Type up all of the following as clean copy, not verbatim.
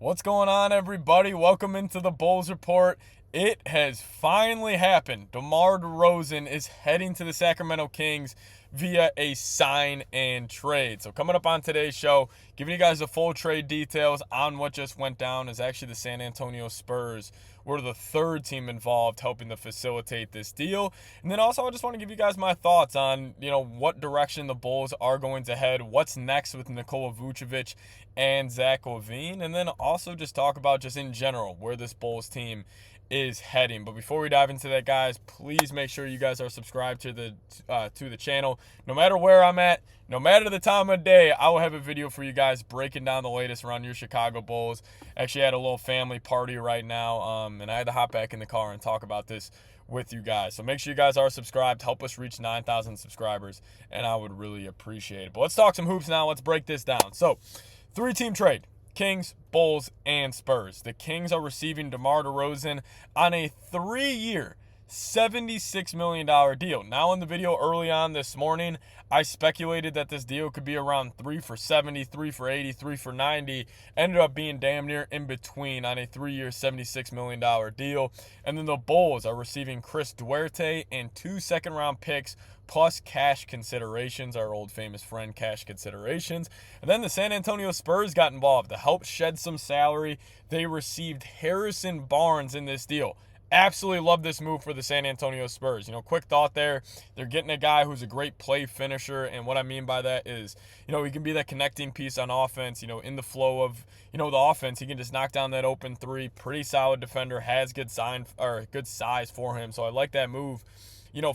What's going on, everybody? Welcome into the Bulls Report. It has finally happened. DeMar DeRozan is heading to the Sacramento Kings via a sign and trade. So coming up on today's show, giving you guys the full trade details on what just went down is actually the San Antonio Spurs were the third team involved helping to facilitate this deal. And then also I just want to give you guys my thoughts on, what direction the Bulls are going to head, what's next with Nikola Vucevic and Zach LaVine, and then also just talk about just in general where this Bulls team is heading. But before we dive into that, guys, please make sure you guys are subscribed to the channel. No matter where I'm at, no matter the time of day, I will have a video for you guys breaking down the latest around your Chicago Bulls. Actually, I had a little family party right now, and I had to hop back in the car and talk about this with you guys. So make sure you guys are subscribed. Help us reach 9,000 subscribers, and I would really appreciate it. But let's talk some hoops now. Let's break this down. So, 3-team trade. Kings, Bulls, and Spurs. The Kings are receiving DeMar DeRozan on a 3-year, $76 million deal. Now in the video early on this morning, I speculated that this deal could be around 3 for 70, 3 for 80, 3 for 90. Ended up being damn near in between on a 3-year, $76 million deal. And then the Bulls are receiving Chris Duarte and 2 second-round picks plus cash considerations, our old famous friend cash considerations. And then the San Antonio Spurs got involved to help shed some salary. They received Harrison Barnes in this deal. Absolutely love this move for the San Antonio Spurs. Quick thought there. They're getting a guy who's a great play finisher, and what I mean by that is, he can be that connecting piece on offense, in the flow of, the offense. He can just knock down that open three. Pretty solid defender, has good size for him. So I like that move,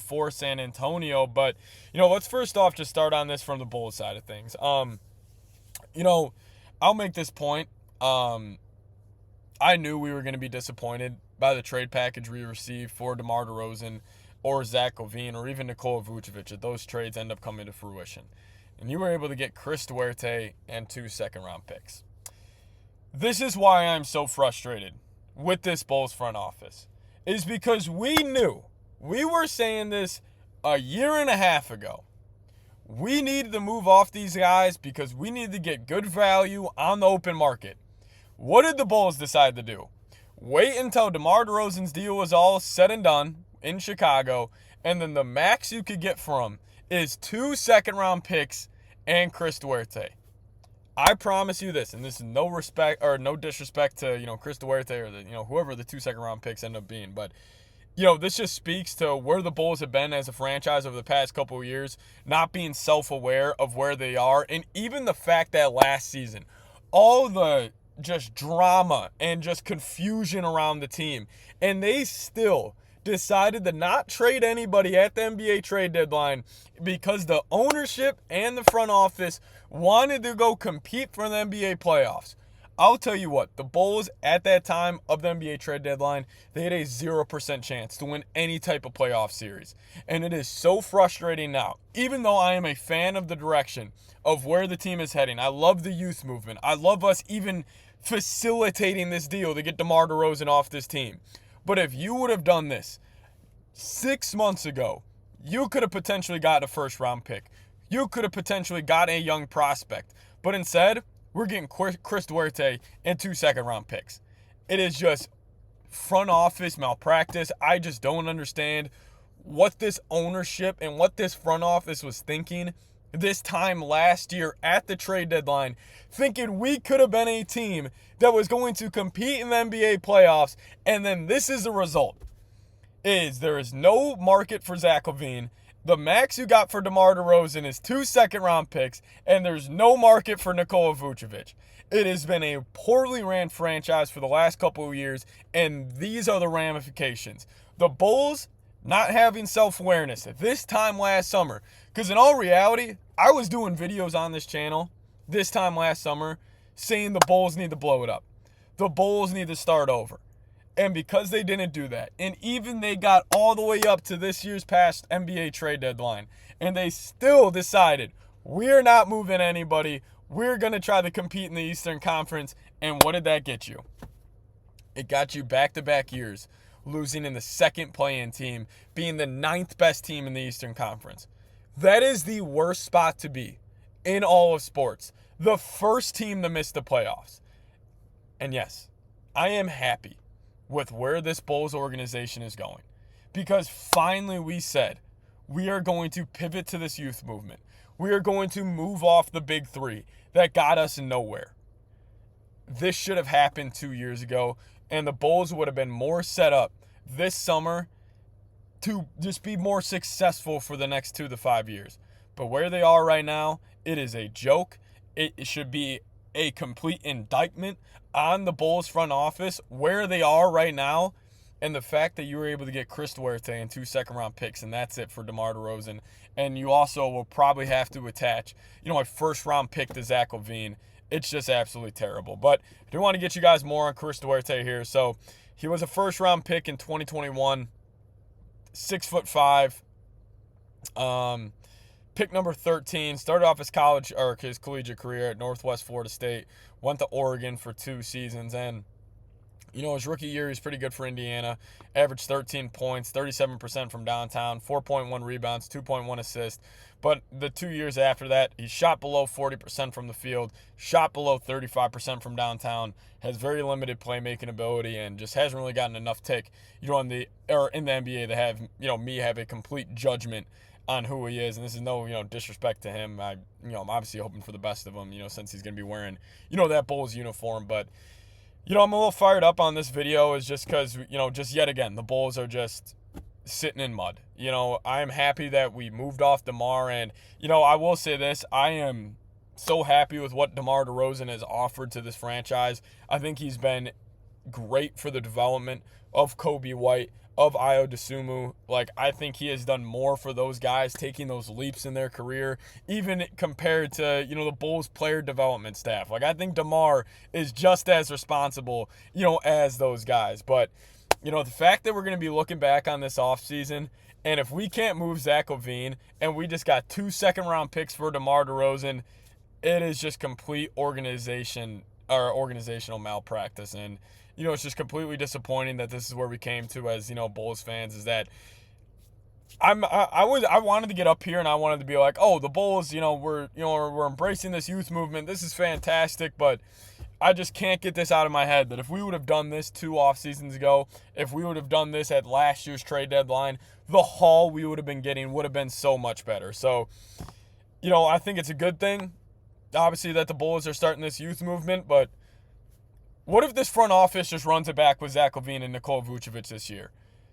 for San Antonio. But, let's first off just start on this from the Bulls side of things. I'll make this point. I knew we were going to be disappointed by the trade package we received for DeMar DeRozan or Zach LaVine or even Nikola Vucevic, if those trades end up coming to fruition. And you were able to get Chris Duarte and 2 second-round picks. This is why I'm so frustrated with this Bulls front office, is because we were saying this a year and a half ago. We needed to move off these guys because we needed to get good value on the open market. What did the Bulls decide to do? Wait until DeMar DeRozan's deal was all said and done in Chicago, and then the max you could get from him is 2 second-round picks and Chris Duarte. I promise you this, and this is no disrespect to Chris Duarte or whoever the 2 second-round picks end up being, but this just speaks to where the Bulls have been as a franchise over the past couple of years, not being self-aware of where they are, and even the fact that last season, all the just drama and just confusion around the team, and they still decided to not trade anybody at the NBA trade deadline because the ownership and the front office wanted to go compete for the NBA playoffs. I'll tell you what, the Bulls at that time of the NBA trade deadline, they had a 0% chance to win any type of playoff series. And it is so frustrating now. Even though I am a fan of the direction of where the team is heading, I love the youth movement. I love us even facilitating this deal to get DeMar DeRozan off this team. But if you would have done this 6 months ago, you could have potentially got a first-round pick. You could have potentially got a young prospect. But instead, we're getting Chris Duarte and 2 second-round picks. It is just front office malpractice. I just don't understand what this ownership and what this front office was thinking this time last year at the trade deadline, thinking we could have been a team that was going to compete in the NBA playoffs, and then this is the result. There is no market for Zach LaVine. The max you got for DeMar DeRozan is 2 second-round picks, and there's no market for Nikola Vucevic. It has been a poorly ran franchise for the last couple of years, and these are the ramifications. The Bulls not having self-awareness at this time last summer. Because in all reality, I was doing videos on this channel this time last summer saying the Bulls need to blow it up. The Bulls need to start over. And because they didn't do that, and even they got all the way up to this year's past NBA trade deadline, and they still decided, we're not moving anybody, we're going to try to compete in the Eastern Conference, and what did that get you? It got you back-to-back years losing in the second play-in team, being the 9th best team in the Eastern Conference. That is the worst spot to be in all of sports. The first team to miss the playoffs. And yes, I am happy with where this Bulls organization is going, because finally we said we are going to pivot to this youth movement. We are going to move off the big three that got us nowhere. This should have happened 2 years ago, and the Bulls would have been more set up this summer to just be more successful for the next 2 to 5 years. But where they are right now, it is a joke. It should be a complete indictment on the Bulls front office where they are right now, and the fact that you were able to get Chris Duarte and 2 second-round picks, and that's it for DeMar DeRozan. And you also will probably have to attach, a first-round pick to Zach LaVine. It's just absolutely terrible. But I do want to get you guys more on Chris Duarte here. So he was a first-round pick in 2021, 6'5". Pick number 13. Started off his collegiate career at Northwest Florida State. Went to Oregon for 2 seasons, and his rookie year, he was pretty good for Indiana. Averaged 13 points, 37% from downtown, 4.1 rebounds, 2.1 assists. But the 2 years after that, he shot below 40% from the field, shot below 35% from downtown, has very limited playmaking ability, and just hasn't really gotten enough tick, in the NBA to have, me have a complete judgment on who he is. And this is no, disrespect to him. I'm obviously hoping for the best of him, since he's going to be wearing, that Bulls uniform. But I'm a little fired up on this video is just because, just yet again, the Bulls are just sitting in mud. I'm happy that we moved off DeMar, and, I will say this, I am so happy with what DeMar DeRozan has offered to this franchise. I think he's been great for the development of Kobe White, of Ayo Dosunmu. I think he has done more for those guys taking those leaps in their career, even compared to, the Bulls player development staff. I think DeMar is just as responsible, as those guys. But, the fact that we're going to be looking back on this offseason, and if we can't move Zach LaVine and we just got 2 second-round picks for DeMar DeRozan, it is just complete organizational malpractice. And, it's just completely disappointing that this is where we came to as, Bulls fans, is that I wanted to get up here and I wanted to be like, oh, the Bulls, we're embracing this youth movement. This is fantastic, but I just can't get this out of my head that if we would have done this 2 off seasons ago, if we would have done this at last year's trade deadline, the haul we would have been getting would have been so much better. So, I think it's a good thing, obviously, that the Bulls are starting this youth movement, but what if this front office just runs it back with Zach LaVine and Nikola Vucevic this year?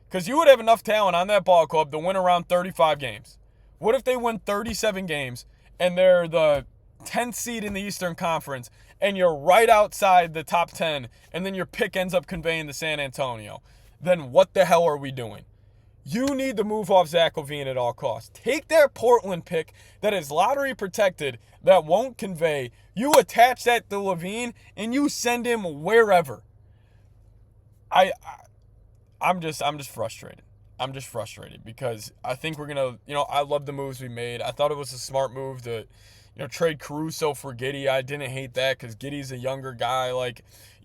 Because you would have enough talent on that ball club to win around 35 games. What if they win 37 games and they're the 10th seed in the Eastern Conference and you're right outside the top 10 and then your pick ends up conveying to San Antonio? Then what the hell are we doing? You need to move off Zach LaVine at all costs. Take that Portland pick that is lottery protected, that won't convey. You attach that to LaVine and you send him wherever. I'm just frustrated. I'm just frustrated because I think we're gonna, I love the moves we made. I thought it was a smart move to, trade Caruso for Giddey. I didn't hate that because Giddey's a younger guy.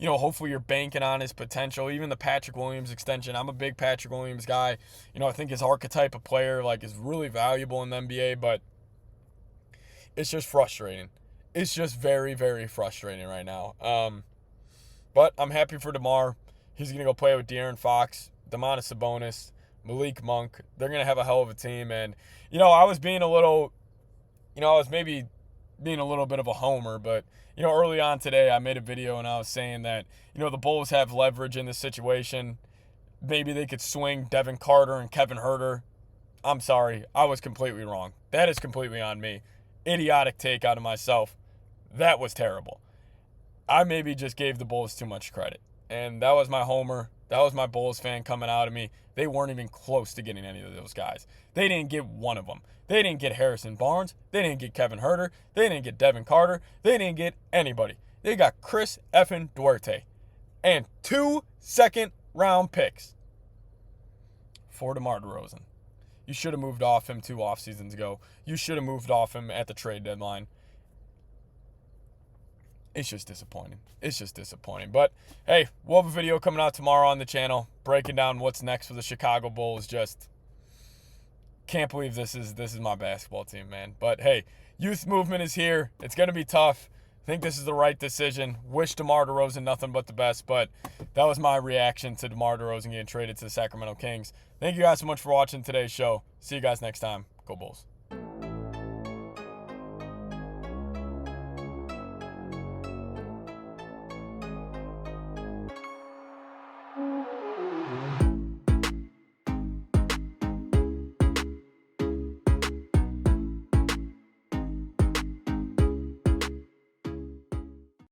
Hopefully you're banking on his potential. Even the Patrick Williams extension. I'm a big Patrick Williams guy. I think his archetype of player, is really valuable in the NBA, but it's just frustrating. It's just very, very frustrating right now. But I'm happy for DeMar. He's going to go play with De'Aaron Fox, Domantas Sabonis, Malik Monk. They're going to have a hell of a team. And, I was being a little, I was maybe being a little bit of a homer, but, early on today I made a video and I was saying that, the Bulls have leverage in this situation. Maybe they could swing Devin Carter and Kevin Huerter. I'm sorry. I was completely wrong. That is completely on me. Idiotic take out of myself. That was terrible. I maybe just gave the Bulls too much credit. And that was my homer. That was my Bulls fan coming out of me. They weren't even close to getting any of those guys. They didn't get one of them. They didn't get Harrison Barnes. They didn't get Kevin Huerter. They didn't get Devin Carter. They didn't get anybody. They got Chris effing Duarte. And 2 second-round picks for DeMar DeRozan. You should have moved off him 2 off seasons ago. You should have moved off him at the trade deadline. It's just disappointing. It's just disappointing. But, hey, we'll have a video coming out tomorrow on the channel breaking down what's next for the Chicago Bulls. Just can't believe this is my basketball team, man. But, hey, youth movement is here. It's going to be tough. think this is the right decision. Wish DeMar DeRozan nothing but the best, but that was my reaction to DeMar DeRozan getting traded to the Sacramento Kings. Thank you guys so much for watching today's show. See you guys next time. Go Bulls.